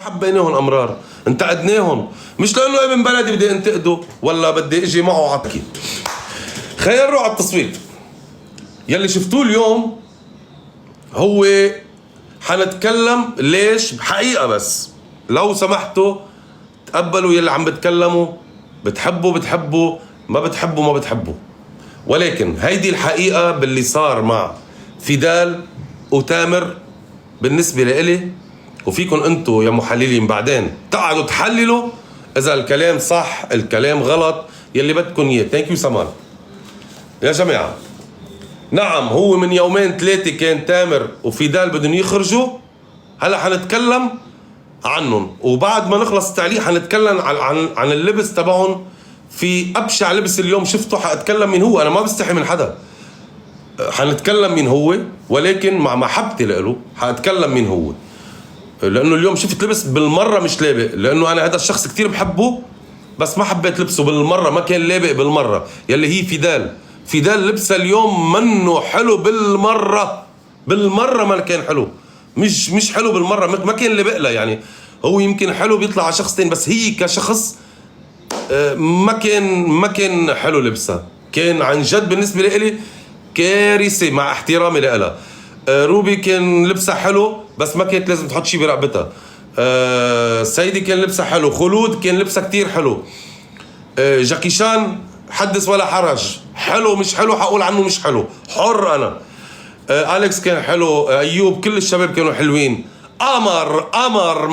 حبيناهم امرار، انتقدناهم، مش لانه ابن بلدي بدي انتقده ولا بدي اجي معه عطكي. خلينا نروح على التصويت. يلي شفتوه اليوم هو حنتكلم ليش حقيقة، بس لو سمحتوا تقبلوا يلي عم بتكلموا، بتحبوا ما بتحبوا، ولكن هيدي الحقيقة باللي صار مع فيدال وتامر بالنسبة لإلي. وفيكم انتو يا محللين بعدين تقعدوا تحللوا اذا الكلام صح الكلام غلط يلي بدكم اياه. ثانك يو سمان. يا جماعه، نعم هو من يومين ثلاثه كان تامر وفيدال بدهم يخرجوا، هلا حنتكلم عنهم، وبعد ما نخلص التعليق حنتكلم عن اللبس تبعهم. في ابشع لبس اليوم شفته حاتكلم مين هو، انا ما بستحي من حدا، حنتكلم مين هو، ولكن مع محبتي له حاتكلم مين هو، لانه اليوم شفت لبس بالمره مش لابق، لانه انا هذا الشخص كتير بحبه بس ما حبيت لبسه بالمره، ما كان لابق بالمره. يلي هي فيدال لبسه اليوم منه حلو بالمره ما كان حلو، مش حلو بالمره، ما كان لابق لها. يعني هو يمكن حلو بيطلع على شخص تاني، بس هي كشخص ما كان حلو لبسها، كان عن جد بالنسبه لي كارثه مع احترامي لها. روبي كان لبسها حلو بس ما كانت لازم تحط شيء برقبتها. سيدي كان لبسها حلو، خلود كان لبسها كتير حلو، جاكي شان حدث ولا حرج، حلو مش حلو حقول عنه مش حلو، حر انا. أليكس كان حلو، ايوب، كل الشباب كانوا حلوين. قمر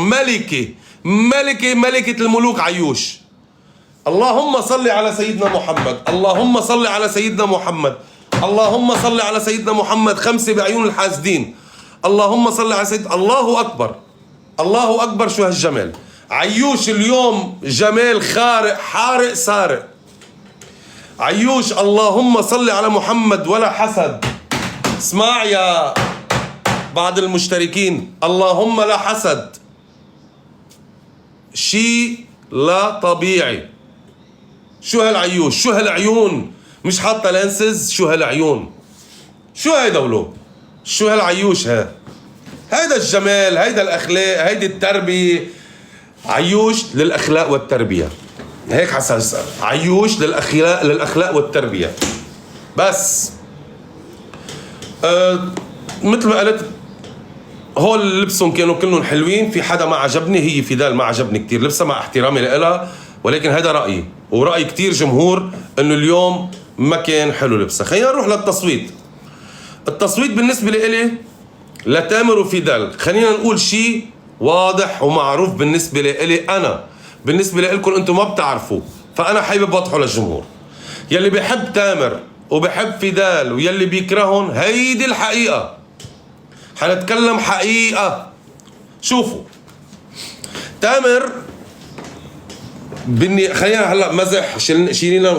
ملكة الملوك عيوش. اللهم صل على سيدنا محمد، اللهم صل على سيدنا محمد، اللهم صل على سيدنا محمد، خمسة بعيون الحاسدين، اللهم صل على سيدنا. الله أكبر الله أكبر، شو هالجمال. عيوش اليوم جمال خارق حارق سارق. عيوش اللهم صل على محمد ولا حسد. اسمع يا بعض المشتركين، اللهم لا حسد، شيء لا طبيعي. شو هالعيوش، شو هالعيون، مش حاطه لانسز، شو هالعيون، شو هيدا ولو، شو هالعيوش، هيدا الجمال، هيدا الاخلاق، هيدي التربيه. عيوش للاخلاق والتربيه، هيك حساس، عيوش للاخلاق والتربيه. بس مثل ما قلت هول لبسهم كانوا كلهم حلوين، في حدا ما عجبني، هي فيدال ما عجبني كتير لبسها مع احترامي لها، ولكن هذا رأيي ورأي كتير جمهور انه اليوم ما كان حلو لبسها. خلينا نروح للتصويت. التصويت بالنسبة لإلي لتامر وفيدال، خلينا نقول شيء واضح ومعروف بالنسبة لإلي أنا، بالنسبة لإلكم أنتم ما بتعرفوا، فأنا حابب أوضحه للجمهور. يلي بيحب تامر وبيحب فيدال ويلي بيكرههم، هيدي الحقيقة، حنتكلم حقيقة. شوفوا تامر خلينا هلا مزح،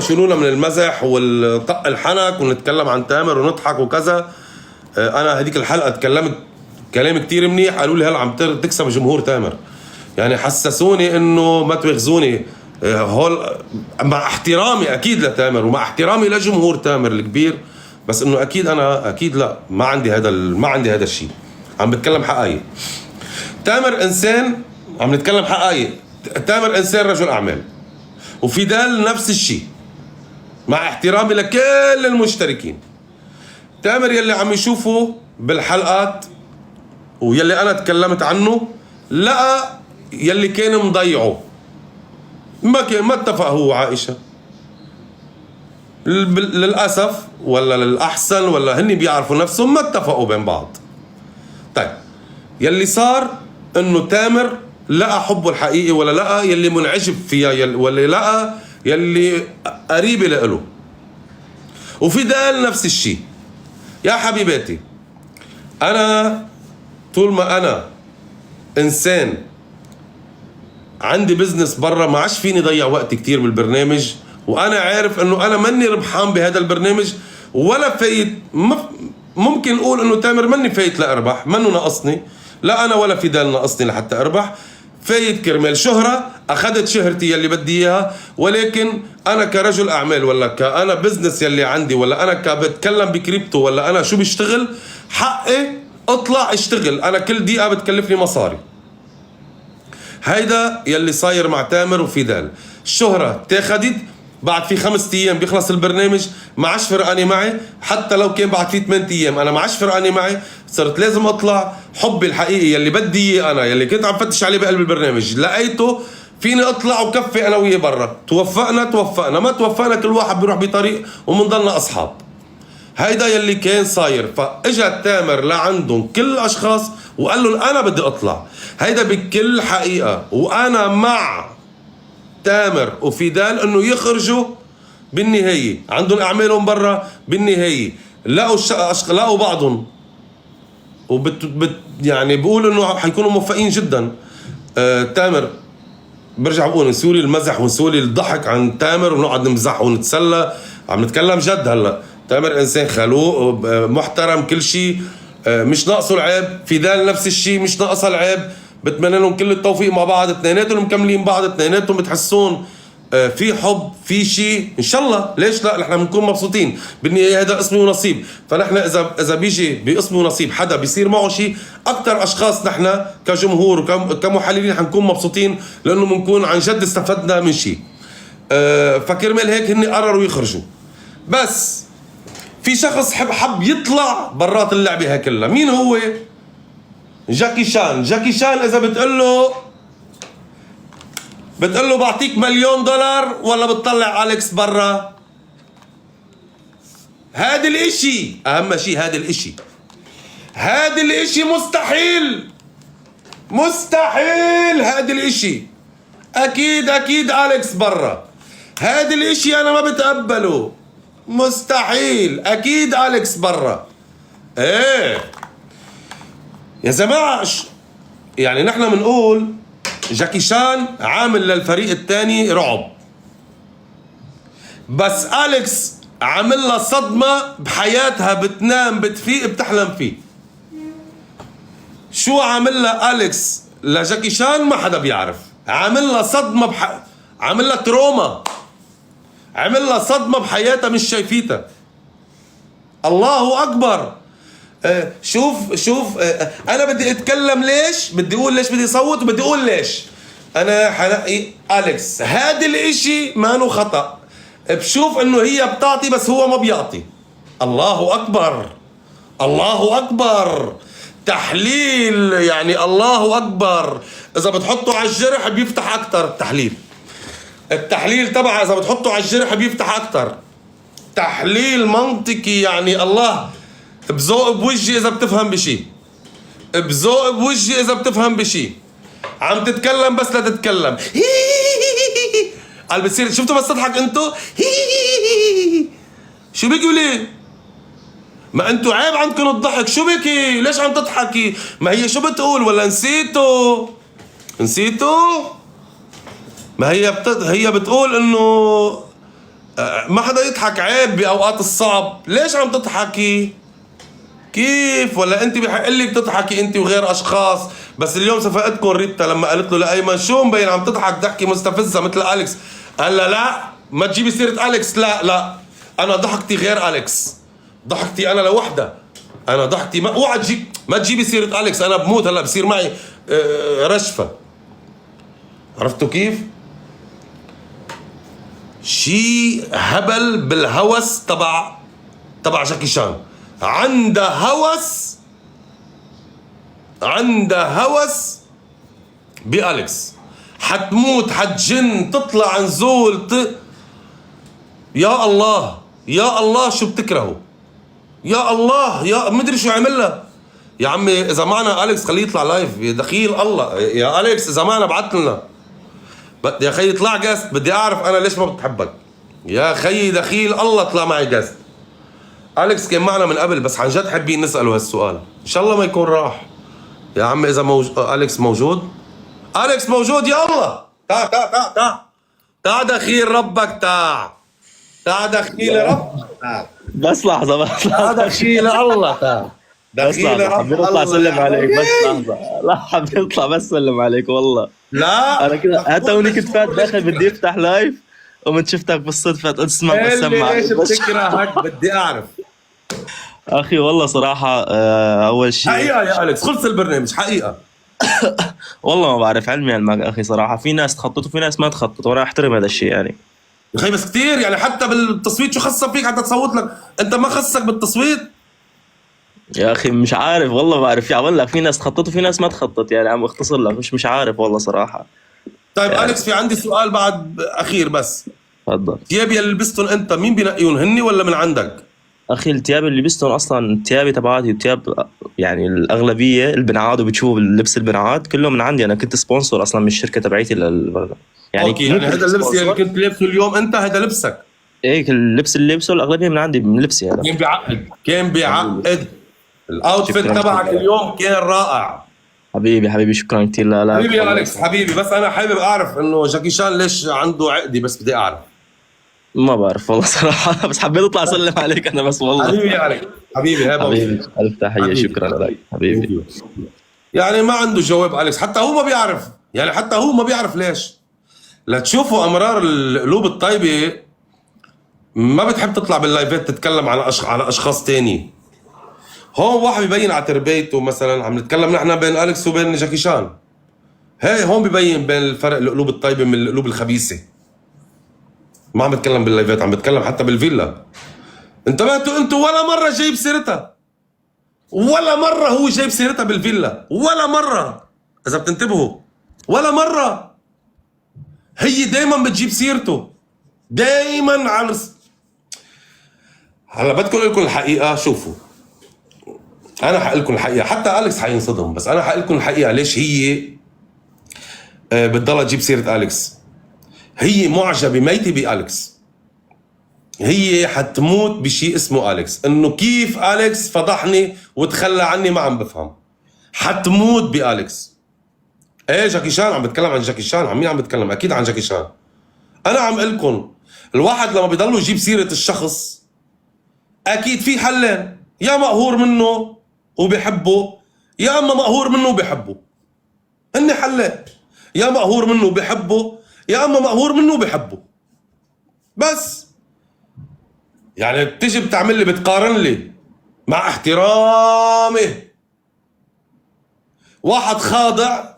شيلونا من المزح والطق الحنك ونتكلم عن تامر ونضحك وكذا. انا هذيك الحلقه تكلمت كلام كتير منيح، قالوا لي هلا عم تكسب جمهور تامر، يعني حسسوني انه ما تواخذوني. هول مع احترامي اكيد لتامر ومع احترامي لجمهور تامر الكبير، بس انه اكيد انا اكيد لا، ما عندي هذا الشيء. عم بتكلم حقائق. تامر انسان، عم نتكلم حقائق، تامر انسان رجل اعمال، وفيدال نفس الشيء مع احترامي لكل المشتركين. تامر يلي عم يشوفه بالحلقات ويلي انا تكلمت عنه، لقى يلي كان مضيعه، ما اتفق هو وعائشة للأسف، ولا للأحسن، ولا هني بيعرفوا نفسهم، ما اتفقوا بين بعض. طيب يلي صار انه تامر لقى حبه الحقيقي، ولا لقى يلي منعجب فيها، ولا لقى يلي قريبة له. وفيدال نفس الشيء. يا حبيباتي، انا طول ما انا انسان عندي بزنس برا، ما عادش فيني ضيع وقت كتير بالبرنامج، وانا عارف انه انا ماني ربحان بهذا البرنامج ولا فايت. ممكن اقول انه تامر ماني فايت لاربح، منه ناقصني، لا انا ولا فيدال ناقصني لحتى اربح. فايت كرمال شهرة، اخذت شهرتي يلي بدي اياها، ولكن انا كرجل اعمال، ولا كأنا بزنس يلي عندي، ولا انا كبتكلم بكريبتو، ولا انا شو بشتغل، حقي اطلع اشتغل. انا كل دقيقة بتكلفني مصاري. هيدا يلي صاير مع تامر وفيدال. الشهرة اتاخدت بعد في 5 ايام بيخلص البرنامج، ما عادش فرقاني معي. حتى لو كان بعد في 8 ايام انا ما عادش فرقاني معي. صرت لازم اطلع. حبي الحقيقي يلي بدي اياه انا، يلي كنت عم فتش عليه بقلب البرنامج، لقيته فيني اطلع وكفي انا وياه برا. توفقنا ما توفقنا كل واحد بيروح بطريق ومنضلنا اصحاب. هيدا يلي كان صاير. فاجا تامر لعندهم كل الاشخاص وقال لهم انا بدي اطلع. هيدا بكل حقيقه، وانا مع تامر وفيدال انه يخرجوا بالنهايه. عندهم اعمالهم برا بالنهايه، لقوا بعضهم يعني بقول انه حيكونوا موفقين جدا. تامر برجع بقول نسوي لي المزح ونسوي لي الضحك عن تامر ونقعد نمزح ونتسلى. عم نتكلم جد هلا. تامر انسان خلوق محترم كل شيء، مش ناقصه العيب. فيدال نفس الشيء مش ناقصها العيب. بتمنى لهم كل التوفيق مع بعض. اثنيناتهم مكملين بعض، اثنيناتهم بتحسون في حب في شيء ان شاء الله. ليش لا؟ نحن بنكون مبسوطين بالنهايه. هذا اسمي ونصيب. فنحن اذا بيجي باسمي ونصيب حدا بيصير معه شيء، اكثر اشخاص نحن كجمهور وكمحللين حنكون مبسوطين، لانه بنكون عن جد استفدنا من شيء. فكرمال هيك هن قرروا يخرجوا. بس في شخص حب يطلع برات اللعبه هي كلها. مين هو؟ جاكي شان. جاكي شان اذا بتقول له بعطيك $1,000,000 ولا بتطلع أليكس برا. هذا الاشي اهم شيء. هذا الاشي مستحيل. هذا الاشي اكيد أليكس برا. هذا الاشي انا ما بتقبله. مستحيل. اكيد أليكس برا. ايه يا جماعه، يعني نحن بنقول جاكي شان عامل للفريق الثاني رعب، بس أليكس عامل لها صدمة بحياتها. بتنام بتفيق بتحلم فيه. شو عامل لها أليكس لجاكي شان ما حدا بيعرف. عامل لها صدمة عامل لها تروما. عامل لها صدمة بحياتها مش شايفيتها. الله أكبر. شوف انا بدي اتكلم ليش، بدي اقول ليش بدي اصوت، وبدي اقول ليش انا حنقي أليكس. هذا الاشي مانو خطأ. بشوف انه هي بتعطي بس هو ما بيعطي. الله اكبر. تحليل يعني الله اكبر. اذا بتحطه على الجرح بيفتح اكتر. التحليل تبعه اذا بتحطه على الجرح بيفتح اكتر. تحليل منطقي يعني الله. بذوق بوجهي اذا بتفهم بشي. عم تتكلم بس لا تتكلم. قال بتصير شفتوا بس تضحك انتو. شو بكي ليه؟ ما انتو عيب عندكم الضحك. شو بكي؟ ليش عم تضحكي؟ ما هي شو بتقول ولا نسيتوا؟ ما هي بتقول انه ما حدا يضحك، عيب باوقات الصعب. ليش عم تضحكي؟ كيف؟ ولا انت بحق لك تضحكي انت وغير اشخاص؟ بس اليوم صفقتكم ريتا لما قالت له لايمن شو مبين عم تضحك ضحكه مستفزه مثل أليكس. قال لا ما تجيبي سيره أليكس. لا انا ضحكتي غير أليكس. ضحكتي انا لوحدها. انا ضحكتي ما تجيبي سيره أليكس. انا بموت هلا بصير معي رشفه. عرفتوا كيف؟ شي هبل بالهوس تبع جاكي شان. عندها هوس بأليكس. حتموت حتجن تطلع عن زول يا الله شو بتكرهوا. يا الله يا مدري شو عملها. يا عمي اذا معنا أليكس خليه يطلع لايف. يا دخيل الله يا أليكس اذا معنا ابعت لنا. يا خيي اطلع جاست. بدي اعرف انا ليش ما بتحبك. يا خيي دخيل الله اطلع معي جاست. أليكس كان معنا من قبل بس عن جد حابين نسأله هالسؤال. إن شاء الله ما يكون راح. يا عم إذا أليكس موجود يا الله. تعا دخيل ربك. تعا دخيل ربك. بس لحظة تعا دخيل الله. دخيل ربك. حبيت اطلع اسلم عليك بس لحظة. لا حبيت اطلع بس اسلم عليك والله. لا انا كده حتى وني كنت فات داخل بدي افتح لايف ومن شفتك بالصدفة قلت اسمع بسمع. ليش بتكرهك؟ بدي أعرف. اخي والله صراحة اول شيء حقيقة يا أليكس خلص البرنامج حقيقة. والله ما بعرف علمي علمك اخي صراحه، في ناس تخطط وفي ناس ما تخطط، وانا احترم هذا الشيء يعني. يا اخي بس كثير يعني، حتى بالتصويت شو خصك فيك حتى تصوت لك؟ انت ما خصك بالتصويت؟ يا اخي مش عارف والله، ما بعرف، يا والله في ناس تخطط وفي ناس ما تخطط يعني، عم اختصر لك، مش عارف والله صراحه. طيب يعني اليكس، في عندي سؤال بعد اخير بس. تفضل. ثياب يلي لبستهم انت مين بينقيهم، هني ولا من عندك؟ اخي التياب اللي لبستهم اصلا التيابي تبعاتي، وتياب يعني الاغلبيه البنعاد، وبتشوفوا اللبس البنعاد كله من عندي، انا كنت سبونسر اصلا من الشركه تبعيتي يعني اوكي، يعني هذا اللبس اللي كنت لابسه اليوم انت، هذا لبسك؟ هيك اللبس اللي لبسه الاغلبيه من عندي، من لبسي هذا. كان بيعقد، كان بيعقد. الاوتفيت شكراً تبعك كثير. اليوم كان رائع. حبيبي شكرا كثير. لا حبيبي يا والله اليكس حبيبي، بس انا حابب اعرف انه جاكي شان ليش عنده عقدي، بس بدي اعرف. ما بعرف والله صراحه، بس حبيت اطلع اسلم عليك انا بس والله. حبيبي يا اليكس حبيبي، هاي حبيبي الف تحيه، حبيبي. شكرا لك حبيبي. يعني ما عنده جواب اليكس، حتى هو ما بيعرف، يعني حتى هو ما بيعرف ليش. لتشوفوا امرار القلوب الطيبه ما بتحب تطلع باللايفات تتكلم على اشخاص تاني. هون واحد بيبين على تربيته، مثلا عم نتكلم نحن بين اليكس وبين جاكي شان، هي هون ببين بين الفرق، القلوب الطيبه من القلوب الخبيثه. ما عم بتكلم باللايفات، عم بتكلم حتى بالفيلا. انتوا ولا مره جايب سيرتها، ولا مره هو جايب سيرتها بالفيلا، ولا مره، اذا بتنتبهوا ولا مره. هي دايما بتجيب سيرته، دايما هلا بدكم اقول لكم الحقيقه. شوفوا، انا حقول لكم الحقيقه، حتى اليكس حينصدم، بس انا حقول لكم الحقيقه ليش هي بتضلها تجيب سيره اليكس. هي معجبه ميته باليكس، هي حتموت بشيء اسمه اليكس، انه كيف اليكس فضحني وتخلى عني، ما عم بفهم. حتموت باليكس. ايه جاكي شان، عم بتكلم عن جاكي شان. عن مين عم بتكلم؟ اكيد عن جاكي شان. انا عم اقول لكم، الواحد لما بيضلوا يجيب سيره الشخص اكيد في حلين، يا مقهور منه وبيحبه، يا اما مقهور منه وبيحبه. هن حلين، يا مقهور منه وبيحبه، يا اما مقهور منه وبيحبه. بس يعني بتيجي بتعمل لي، بتقارن لي، مع احترامي، واحد خاضع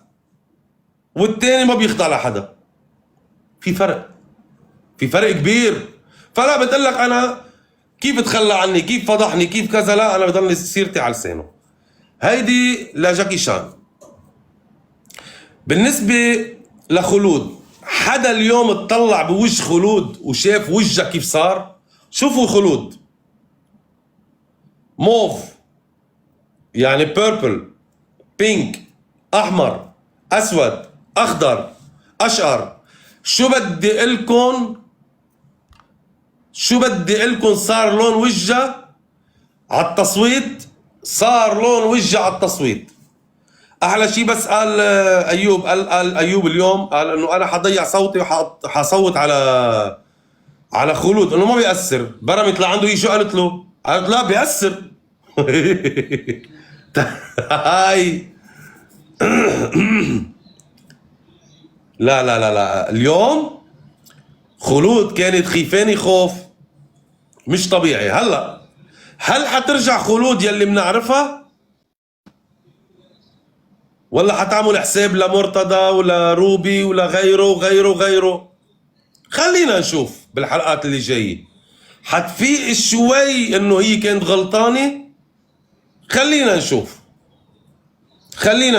والتاني ما بيخضع لحدا. في فرق، في فرق كبير. فلا بتقول لك انا كيف تخلى عني، كيف فضحني، كيف كذا، لا انا بضلني سيرتي على لسانه. هيدي لجاكي شان. بالنسبة لخلود، حدا اليوم اطلع بوجه خلود وشاف وجهه كيف صار؟ شوفوا خلود موف، يعني بيربل، بينك، احمر، اسود، اخضر، اشقر. شو بدي قلكن، صار لون وجهه على التصويت، صار لون وجهه على التصويت. احلى شيء بس قال ايوب، قال ايوب اليوم، قال انه انا حضيع صوتي وحصوت على خلود، انه ما بيأثر. برمت لعنده شو قالت له؟ قالت لا بيأثر. هاي لا اليوم خلود كانت خيفاني خوف مش طبيعي. هلا هل حترجع خلود يلي بنعرفها، ولا حتعمل حساب لمرتضى ولا روبي ولا غيره؟ خلينا نشوف بالحلقات اللي جايه. حتفيق شوي انه هي كانت غلطانه. خلينا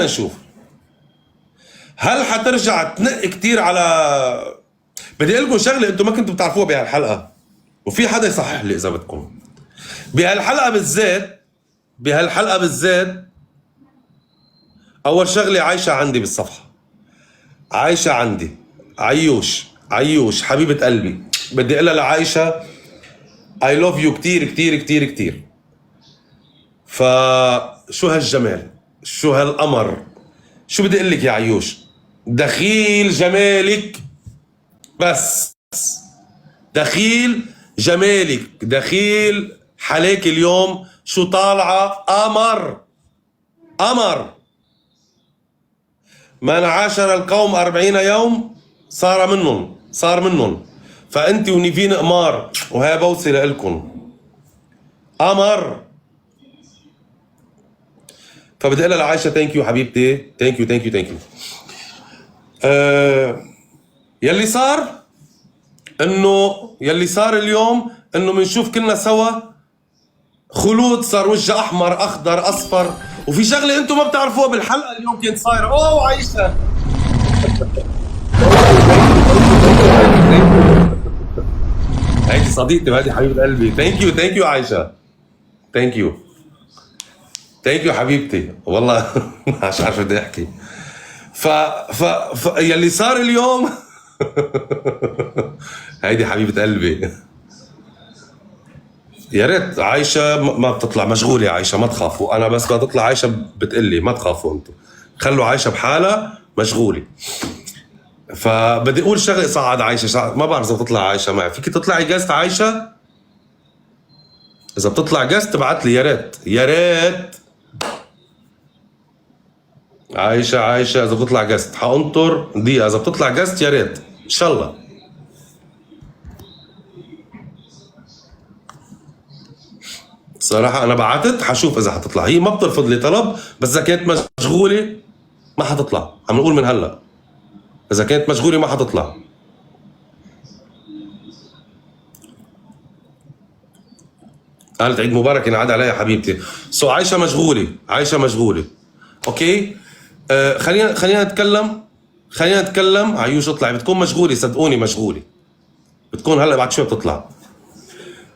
نشوف هل حترجع تنق كتير على. بدي اقول لكم شغله انتم ما كنتوا بتعرفوها بهالحلقه، وفي حدا يصحح لي اذا بدكم. بهالحلقه بالذات اول شغله عايشه عندي بالصفحه، عايشه عندي، عيوش حبيبه قلبي. بدي اقول لها لعايشه I love you كتير. فشو هالجمال، شو هالقمر، شو بدي اقول لك يا عيوش، دخيل جمالك، بس دخيل جمالك، دخيل حلاك اليوم، شو طالعه قمر. من عاشر القوم 40 يوم صار منهم. فانت ونيفين قمار، وهي بوصي لكم قمر. فبدي اقول لعائشه ثانك يو حبيبتي، ثانك يو ثانك يو ثانك يو. يلي صار اليوم انه بنشوف كلنا سوا خلود صار وجه احمر اخضر اصفر، وفي شغله انتم ما بتعرفوها بالحلقه اليوم كانت صايره. اوه عايشه هيدي صديقتي وهذه حبيبه قلبي. ثانك يو عايشه، ثانك يو حبيبتي والله مش عارف بدي احكي. يلي صار اليوم هيدي حبيبه قلبي. يا ريت عايشه ما بتطلع مشغوله، عايشه ما تخافوا، انا بس بدها تطلع عايشه بتقلي ما تخافوا انتم، خلوا عايشه بحالها مشغوله. فبدي اقول شغله صعد عايشه، ما بعرف اذا بتطلع عايشه معي، فيك تطلعي جاست عايشه؟ اذا بتطلع جاست ابعت لي يا ريت عايشه اذا بتطلع جاست حانطر دقيقه، اذا بتطلع جاست يا ريت ان شاء الله. صراحة أنا بعتت حشوف إذا حتطلع، هي ما بترفض لي طلب، بس إذا كانت مشغولة ما حتطلع، عم نقول من هلا إذا كانت مشغولة ما حتطلع. قالت عيد مبارك ينعاد عليها حبيبتي. عايشة مشغولة. أوكي خلينا نتكلم. عيوش اطلع، بتكون مشغولة صدقوني، مشغولة بتكون هلا بعد شوي بتطلع.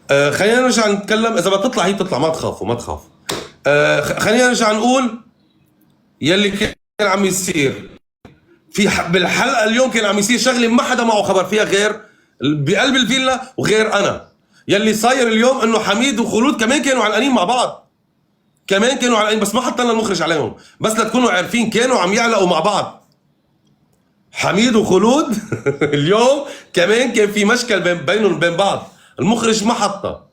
خلينا نرجع نتكلم. اذا بتطلع هي بتطلع، ما تخافوا. خلينا نرجع نقول يلي كان عم يصير بالحلقه اليوم. كان عم يصير شغله ما حدا معه خبر فيها غير بقلب الفيلا وغير انا. يلي صاير اليوم انه حميد وخلود كمان كانوا علقانين مع بعض، بس ما حطينا المخرج عليهم، بس لتكونوا عارفين كانوا عم يعلقوا مع بعض حميد وخلود اليوم كمان كان في مشكل بينهم وبين بعض، المخرج ما حطها.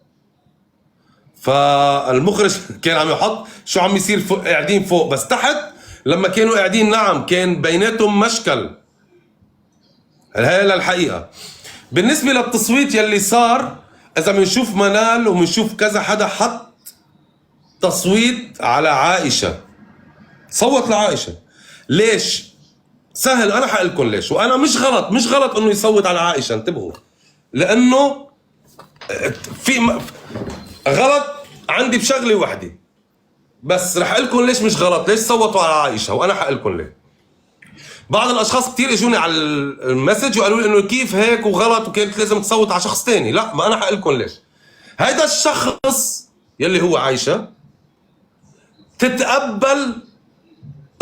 فالمخرج كان عم يحط شو عم يصير قاعدين فوق، بس تحت لما كانوا قاعدين نعم كان بيناتهم مشكل. هاي للحقيقة. بالنسبة للتصويت يلي صار، اذا بنشوف منال وبنشوف كذا حدا حط تصويت على عائشة، صوت لعائشة. ليش؟ سهل، انا حقلكم ليش، وانا مش غلط انه يصوت على عائشة، انتبهوا، لانه في غلط عندي بشغله وحده بس، رح اقول لكم ليش مش غلط، ليش صوتوا على عائشه، وانا حقول لكم ليه. بعض الاشخاص كثير اجوني على المسج وقالوا لي انه كيف هيك وغلط وكانت لازم تصوت على شخص ثاني. لا، ما انا حقول لكم ليش. هيدا الشخص يلي هو عائشه تتقبل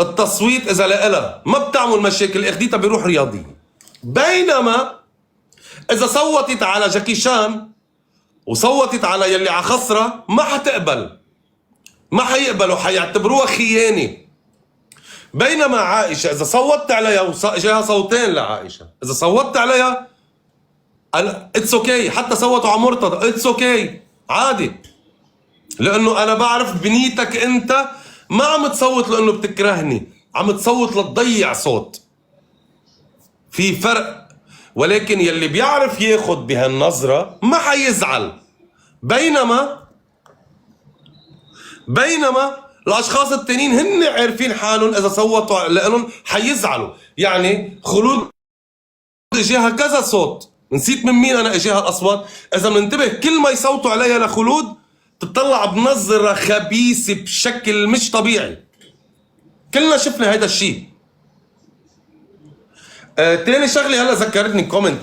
التصويت اذا لها ما بتعمل مشاكل، اخديتها بروح رياضي. بينما اذا صوتت على جاكي شان وصوتت على يلي على خصرة ما حتقبل، ما حيقبلوا، حيعتبروها خيانة. بينما عائشة إذا صوتت عليها جاها صوتين لعائشة، إذا صوتت عليها اتس اوكي، حتى صوتوا على مرتضى اتس اوكي عادي، لأنه أنا بعرف بنيتك أنت ما عم تصوت لأنه بتكرهني، عم تصوت لتضيع صوت، في فرق. ولكن يلي بيعرف ياخد بهالنظرة ما حيزعل. بينما الاشخاص التانيين هن عارفين حالهم اذا صوتوا لانهم حيزعلوا. يعني خلود اجاها كذا صوت، نسيت من مين انا اجاها الاصوات. اذا بننتبه كل ما يصوتوا عليها لخلود تطلع بنظرة خبيثة بشكل مش طبيعي، كلنا شفنا هيدا الشيء. تاني شغله هلا ذكرتني كومنت،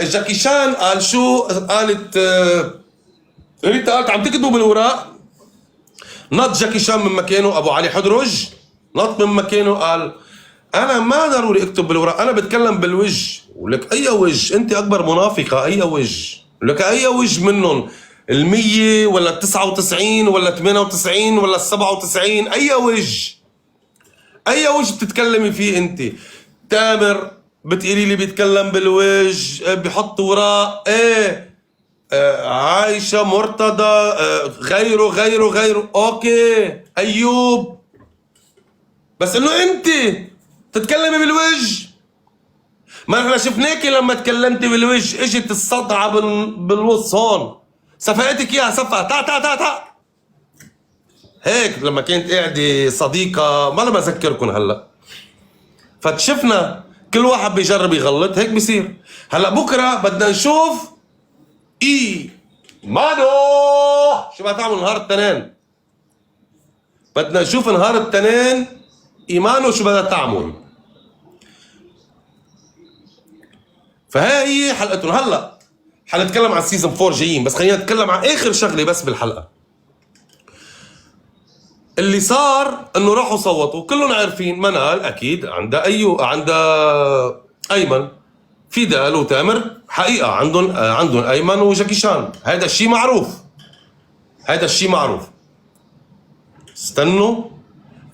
جاكي شان قال شو؟ قالت ريتا قالت عم تكتبوا بالوراق. نط جاكي شان من مكانه، ابو علي حدرج نط من مكانه قال انا ما ضروري اكتب بالوراق، انا بتكلم بالوجه. ولك اي وجه؟ انت اكبر منافقه، اي وجه؟ لك اي وجه منهم؟ ال100 ولا ال99 ولا ال98 ولا ال97؟ اي وجه؟ اي وجه بتتكلمي فيه انت؟ تامر بتقولي لي بيتكلم بالوجه، بيحط وراء ايه؟ عايشة، مرتضى، غيره. اوكي ايوب، بس انه انت تتكلمي بالوجه. ما احنا شفناكي لما تكلمتي بالوجه اجت الصدعة بالوص هون، صفقتك اياها صفقة تا تا تا تا. هيك لما كانت قاعده صديقه، ما انا بذكركم هلا، فشفنا كل واحد بيجرب يغلط، هيك بصير. هلا بكره بدنا نشوف مانو شو بدها تعمل نهار التنين. بدنا نشوف نهار التنين ايمانو شو بدها تعمل. فهي هي حلقتهم. هلا حنتكلم عن سيزون 4 جايين، بس خلينا نتكلم عن اخر شغله بس بالحلقه. اللي صار انه راحوا صوتوا، كلهم عارفين منال اكيد عندها عندها ايمن، فيدال وتامر حقيقه عندهم ايمن وجاكي شان، هذا الشيء معروف، هذا الشيء معروف. استنوا،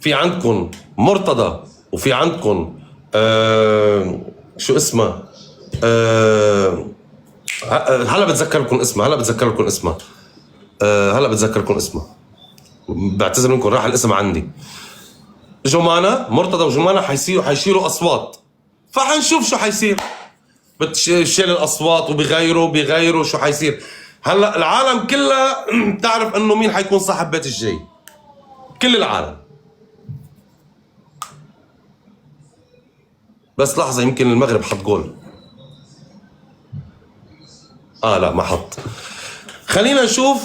في عندكم مرتضى وفي عندكم شو اسمه هلا بتذكر لكم اسمها، هلا بتذكر لكم اسمها، بعتذر منكم راح الاسم عندي. جمانة، مرتضى وجمانة حيشيلوا اصوات، فحنشوف شو حيصير. بتشيل الاصوات وبغيروا شو حيصير. هلا العالم كلها بتعرف انه مين حيكون صاحب بيت الجاي، كل العالم. بس لحظة، يمكن المغرب حط جول. لا ما حط. خلينا نشوف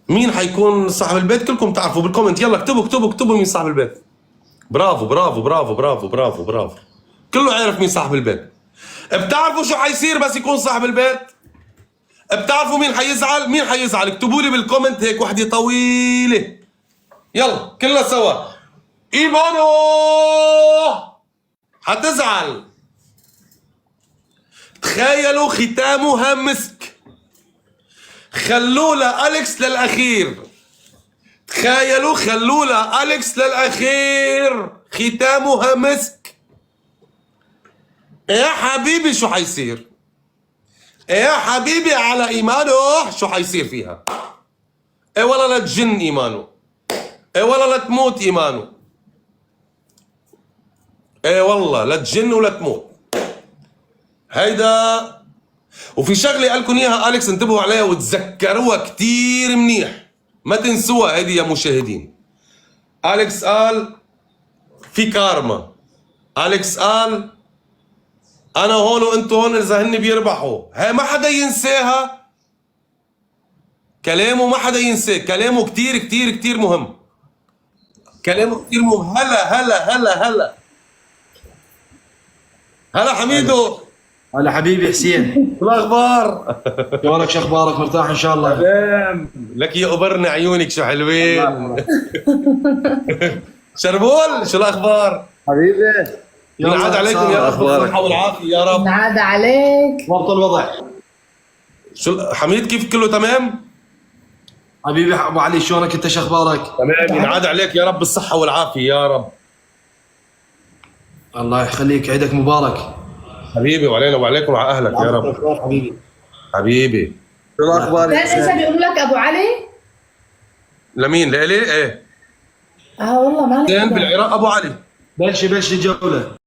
مين حيكون صاحب البيت. كلكم تعرفوا بالكومنت، يلا اكتبوا مين صاحب البيت. برافو برافو برافو برافو برافو برافو، كله عارف مين صاحب البيت. بتعرفوا شو حيصير بس يكون صاحب البيت؟ بتعرفوا مين حيزعل؟ اكتبوا لي بالكومنت هيك وحدة طويلة، يلا كلنا سوا. ايمانو حتزعل. تخيلوا ختامها مسك، خلوا لأليكس للأخير. تخيلوا خلوا لأليكس للأخير، ختامها مسك. يا حبيبي شو حيصير؟ يا حبيبي على إيمانو شو حيصير فيها؟ ايه والله لا تجن إيمانو، ايه والله لا تموت إيمانو، ايه والله لا تجن ولا تموت. هيدا. وفي شغله قال لكم اياها اليكس، انتبهوا عليها وتذكروها كتير منيح، ما تنسوها هيدي يا مشاهدين. اليكس قال في كارما. اليكس قال انا هون وانتو هون اذا هن بيربحوا. هي ما حدا ينساها، كلامه ما حدا ينساه، كلامه كتير كتير كتير مهم، كلامه كتير مهم. هلا حميدو. هلا حبيبي حسين، شو الاخبار؟ شلونك؟ شو اخبارك؟ مرتاح ان شاء الله؟ تمام. لك يا قبرنا عيونك شو حلوين. شربول شو الاخبار؟ حبيبي ينعاد عليكم يا رب بالصحة والعافية يا رب. نعاد عليك. ضبط الوضع. شو حميد كيف كله تمام؟ حبيبي ابو علي شلونك انت؟ شو اخبارك؟ تمام. ينعاد عليك يا رب بالصحة والعافية يا رب. الله يخليك، عيدك مبارك حبيبي، وعلينا وعليكم وعلى اهلك يا رب. حبيبي. حبيبي. شو الاخبار كان ايش بيقول لك ابو علي؟ لمين؟ لإلي؟ ايه والله ما كان لك. بالعراق ابو علي. بلشي الجوله.